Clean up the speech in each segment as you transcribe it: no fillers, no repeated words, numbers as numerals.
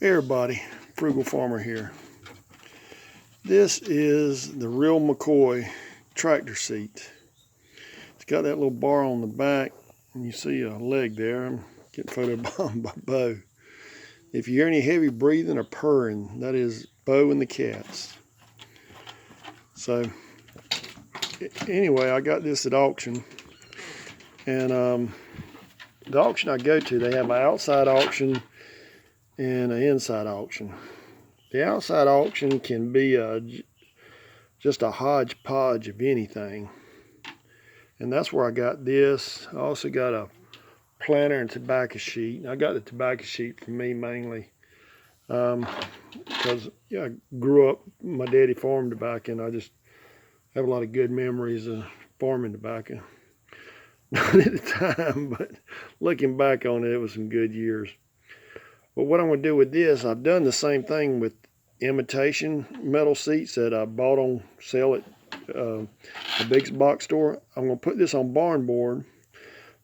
Hey everybody, Frugal Farmer here. This is the Real McCoy tractor seat. It's got that little bar on the back, and you see a leg there. I'm getting photobombed by Bo. If you hear any heavy breathing or purring, that is Bo and the cats. So, anyway, I got this at auction, and the auction I go to, they have an outside auction and an inside auction. The outside auction can be just a hodgepodge of anything. And that's where I got this. I also got a planter and tobacco sheet. I got the tobacco sheet for me mainly. Because I grew up, my daddy farmed tobacco, and I just have a lot of good memories of farming tobacco. Not at the time, but looking back on it, it was some good years. But what I'm going to do with this, I've done the same thing with imitation metal seats that I bought on sale at the big box store. I'm going to put this on barn board.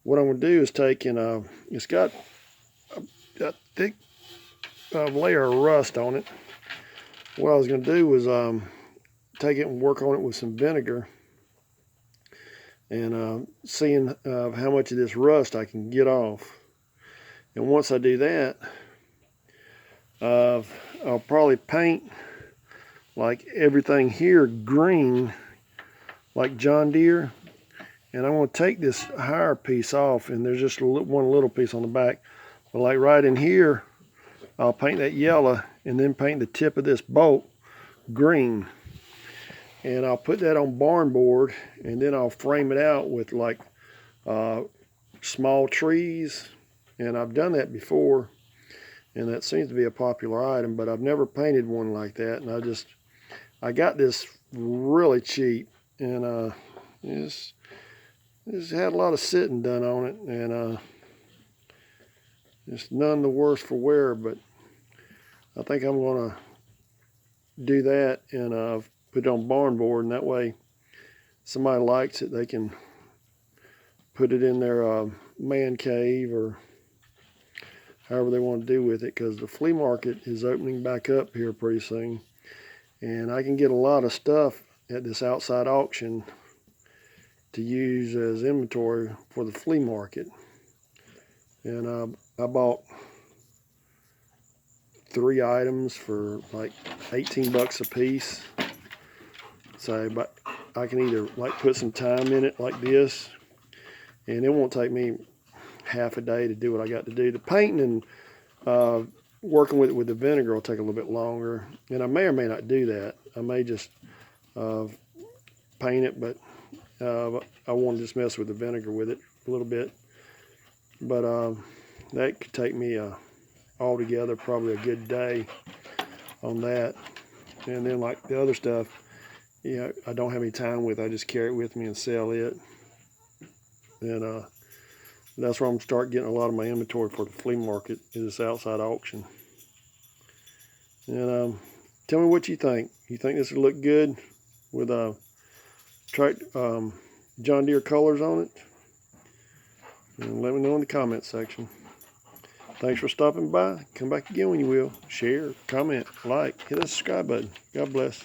What I'm going to do is take and it's got a thick layer of rust on it. What I was going to do was take it and work on it with some vinegar and seeing how much of this rust I can get off. And once I do that, I'll probably paint like everything here green, like John Deere. And I'm going to take this higher piece off, and there's just one little piece on the back. But like right in here, I'll paint that yellow and then paint the tip of this bolt green. And I'll put that on barn board, and then I'll frame it out with like small trees. And I've done that before, and that seems to be a popular item, but I've never painted one like that. And I got this really cheap, and it's had a lot of sitting done on it, and it's none the worse for wear. But I think I'm going to do that and put it on barn board, and that way somebody likes it, they can put it in their man cave or however they want to do with it, because the flea market is opening back up here pretty soon, and I can get a lot of stuff at this outside auction to use as inventory for the flea market. And I bought 3 items for like 18 bucks a piece. So, but I can either like put some time in it like this, and it won't take me half a day to do what I got to do. The painting and working with it with the vinegar will take a little bit longer, and I may or may not do that. I may just paint it, but I want to just mess with the vinegar with it a little bit. But that could take me altogether probably a good day on that. And then like the other stuff, I don't have any time with. I just carry it with me and sell it. And that's where I'm going to start getting a lot of my inventory for the flea market, is this outside auction. And tell me what you think. You think this would look good with John Deere colors on it? And let me know in the comment section. Thanks for stopping by. Come back again when you will. Share, comment, like, hit that subscribe button. God bless.